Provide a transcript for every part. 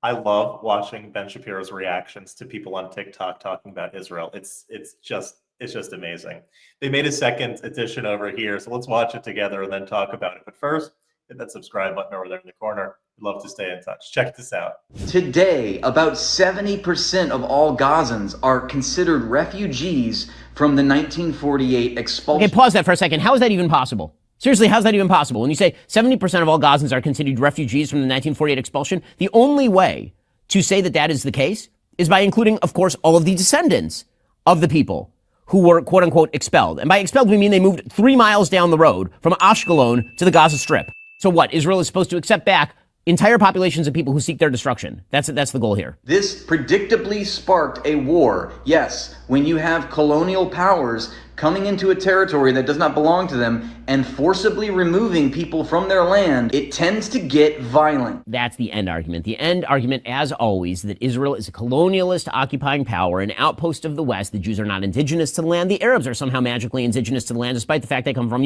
I love watching Ben Shapiro's reactions to people on TikTok talking about Israel. It's just amazing. They made a second edition over here, so let's watch it together and then talk about it. But first, hit that subscribe button over there in the corner. We'd love to stay in touch. Check this out. Today, about 70% of all Gazans are considered refugees from the 1948 expulsion. Okay, pause that for a second. How is that even possible? Seriously, how's that even possible? When you say 70% of all Gazans are considered refugees from the 1948 expulsion, the only way to say that that is the case is by including, of course, all of the descendants of the people who were, quote unquote, expelled. And by expelled, we mean they moved 3 miles down the road from Ashkelon to the Gaza Strip. So what? Israel is supposed to accept back entire populations of people who seek their destruction. That's the goal here. This predictably sparked a war. Yes, when you have colonial powers coming into a territory that does not belong to them and forcibly removing people from their land, it tends to get violent. That's the end argument. The end argument, as always, that Israel is a colonialist occupying power, an outpost of the West. The Jews are not indigenous to the land. The Arabs are somehow magically indigenous to the land, despite the fact they come from,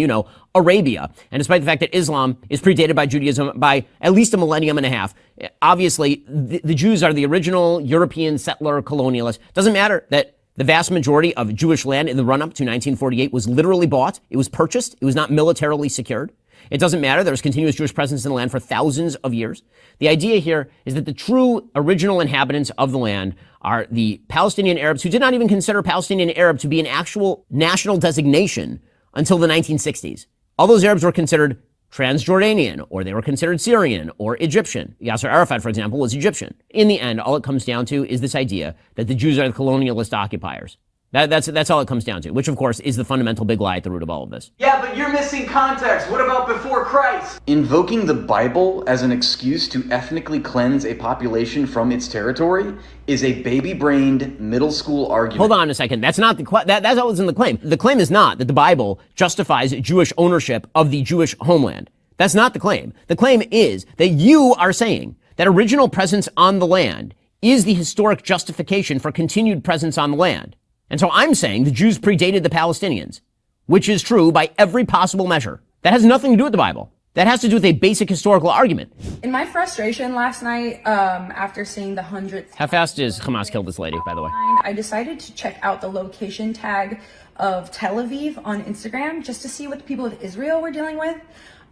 Arabia. And despite the fact that Islam is predated by Judaism by at least a millennium and a half. Obviously, the Jews are the original European settler colonialists. Doesn't matter that the vast majority of Jewish land in the run-up to 1948 was literally bought. It was purchased. It was not militarily secured. It doesn't matter. There was continuous Jewish presence in the land for thousands of years. The idea here is that the true original inhabitants of the land are the Palestinian Arabs, who did not even consider Palestinian Arab to be an actual national designation until the 1960s. All those Arabs were considered Transjordanian, or they were considered Syrian or Egyptian. Yasser Arafat, for example, was Egyptian. In the end, all it comes down to is this idea that the Jews are the colonialist occupiers. That's all it comes down to, which, of course, is the fundamental big lie at the root of all of this. Yeah, but you're missing context. What about before Christ? Invoking the Bible as an excuse to ethnically cleanse a population from its territory is a baby-brained middle school argument. Hold on a second. That's not that's what was in the claim. The claim is not that the Bible justifies Jewish ownership of the Jewish homeland. That's not the claim. The claim is that you are saying that original presence on the land is the historic justification for continued presence on the land. And so I'm saying the Jews predated the Palestinians, which is true by every possible measure. That has nothing to do with the Bible. That has to do with a basic historical argument. In my frustration last night, after seeing the hundredth... How fast does Hamas kill this lady, by the way? I decided to check out the location tag of Tel Aviv on Instagram just to see what the people of Israel were dealing with.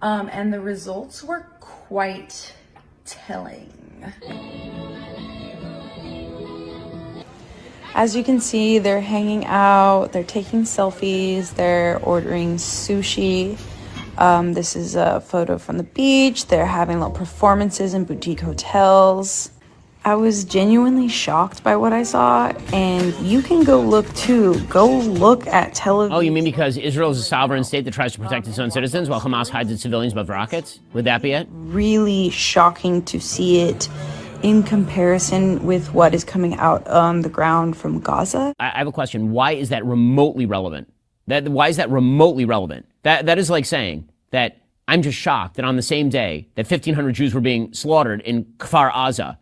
And the results were quite telling. As you can see, they're hanging out, they're taking selfies, they're ordering sushi. This is a photo from the beach. They're having little performances in boutique hotels. I was genuinely shocked by what I saw, and you can go look too. Go look at Tel Aviv. Oh, you mean because Israel is a sovereign state that tries to protect its own citizens while Hamas hides its civilians above rockets? Would that be it? Really shocking to see it in comparison with what is coming out on the ground from Gaza. I have a question. Why is that remotely relevant? Why is that remotely relevant? That is like saying that I'm just shocked that on the same day that 1,500 Jews were being slaughtered in Kfar Aza,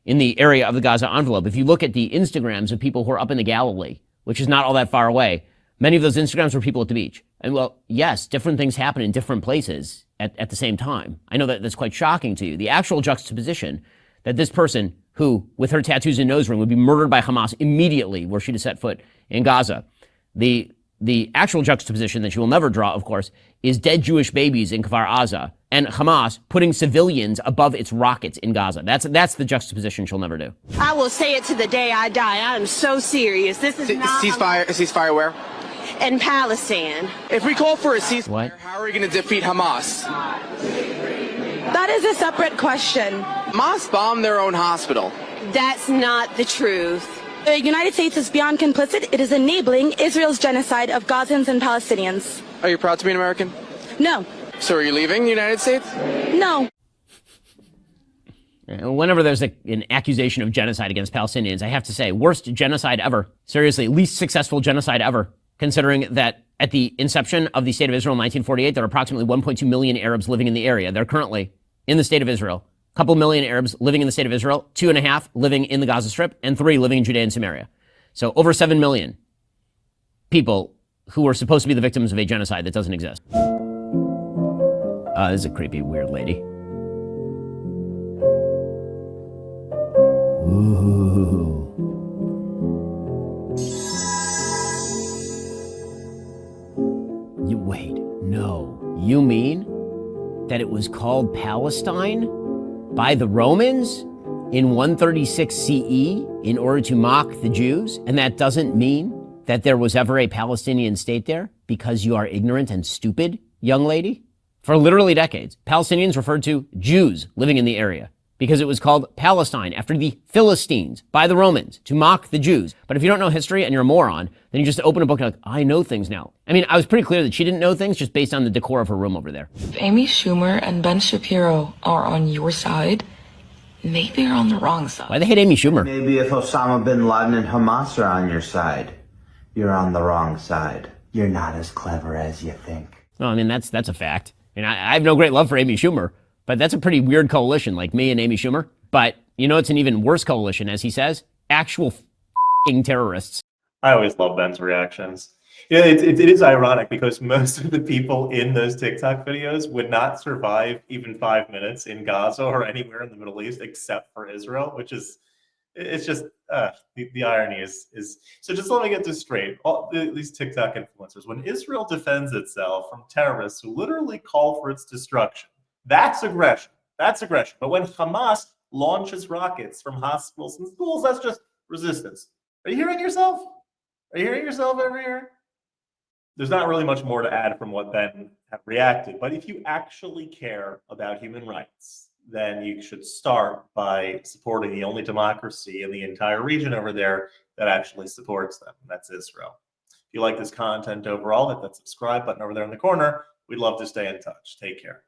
in the area of the Gaza envelope, if you look at the Instagrams of people who are up in the Galilee, which is not all that far away, many of those Instagrams were people at the beach. And well, yes, different things happen in different places at the same time. I know that that's quite shocking to you. The actual juxtaposition that this person who, with her tattoos and nose ring, would be murdered by Hamas immediately were she to set foot in Gaza. The actual juxtaposition that you will never draw, of course, is dead Jewish babies in Kfar Aza and Hamas putting civilians above its rockets in Gaza. That's the juxtaposition she'll never do. I will say it to the day I die. I am so serious. This is not ceasefire where? In Palestine. If we call for a ceasefire, What? How are we going to defeat Hamas? That is a separate question. Hamas bombed their own hospital. That's not the truth. The United States is beyond complicit. It is enabling Israel's genocide of Gazans and Palestinians. Are you proud to be an American? No. So are you leaving the United States? No. Whenever there's an accusation of genocide against Palestinians, I have to say, worst genocide ever. Seriously, least successful genocide ever, considering that at the inception of the State of Israel in 1948, there are approximately 1.2 million Arabs living in the area. They're currently in the State of Israel. A couple million Arabs living in the State of Israel, 2.5 living in the Gaza Strip, and 3 living in Judea and Samaria. So over 7 million people who are supposed to be the victims of a genocide that doesn't exist. This is a creepy, weird lady. Ooh. Wait, no. You mean that it was called Palestine by the Romans in 136 CE in order to mock the Jews? And that doesn't mean that there was ever a Palestinian state there because you are ignorant and stupid, young lady? For literally decades, Palestinians referred to Jews living in the area because it was called Palestine after the Philistines by the Romans to mock the Jews. But if you don't know history and you're a moron, then you just open a book and you're like, I know things now. I mean, I was pretty clear that she didn't know things just based on the decor of her room over there. If Amy Schumer and Ben Shapiro are on your side, maybe you're on the wrong side. Why they hate Amy Schumer? Maybe if Osama bin Laden and Hamas are on your side, you're on the wrong side. You're not as clever as you think. Well, I mean, that's a fact. And I have no great love for Amy Schumer, but that's a pretty weird coalition, like me and Amy Schumer. But you know, it's an even worse coalition, as he says, actual f***ing terrorists. I always love Ben's reactions. Yeah, it is ironic because most of the people in those TikTok videos would not survive even 5 minutes in Gaza or anywhere in the Middle East except for Israel, which is, it's just, the irony is, so just let me get this straight. All these TikTok influencers, when Israel defends itself from terrorists who literally call for its destruction, that's aggression. That's aggression. But when Hamas launches rockets from hospitals and schools, that's just resistance. Are you hearing yourself? Are you hearing yourself over here? There's not really much more to add from what Ben have reacted, but if you actually care about human rights, then you should start by supporting the only democracy in the entire region over there that actually supports them, and that's Israel. If you like this content overall, hit that subscribe button over there in the corner. We'd love to stay in touch. Take care.